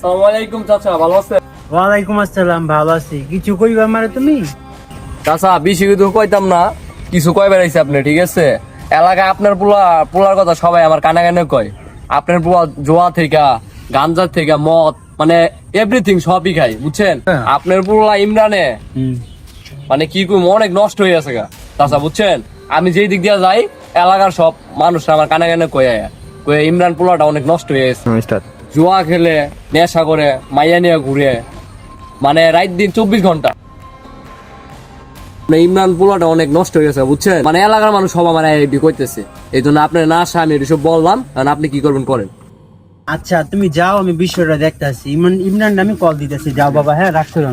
আসসালামু আলাইকুম চাচা, ভালো আছেন? ওয়ালাইকুম আসসালাম, ভালো আছি। কিছু কইবা মারে তুমি? চাচা বেশি কিছু কইতাম না, কিছু কয় বেড়াইছে আপনি, ঠিক আছে? এলাকায় আপনার পোলার কথা সবাই আমার কানে কানে কয়। আপনার পোলা জোয়া থেকে, গাঞ্জা থেকে, মদ, মানে এভরিথিং সবই খাই, বুঝছেন? হ্যাঁ। আপনার পোলা ইমরানে মানে কি কই অনেক নষ্ট হয়ে গেছে গা চাচা, বুঝছেন? আমি যেই দিক দিয়ে যাই এলাকার সব মানুষরা আমার কানে কানে কয়ে ইমরান পোলাটা অনেক নষ্ট হয়ে গেছে। জুয়া খেলে, নেশা করে, মাইয়া নিয়ে ঘুরে, মানে রাত দিন 24 ঘন্টা। মানে ইমরান পোলাটা অনেক নষ্ট হয়ে গেছে, বুঝছেন? মানে এলাকার মানুষ সব আমার এডি কইতেছে। এই জন্য আপনার না আসা আমি এসব বললাম, কারণ আপনি কি করবেন করেন। আচ্ছা তুমি যাও, আমি বিষয়টা দেখতেছি। ইমরান আমি কল দিতেছি। যাও বাবা, হ্যাঁ রাখছো না।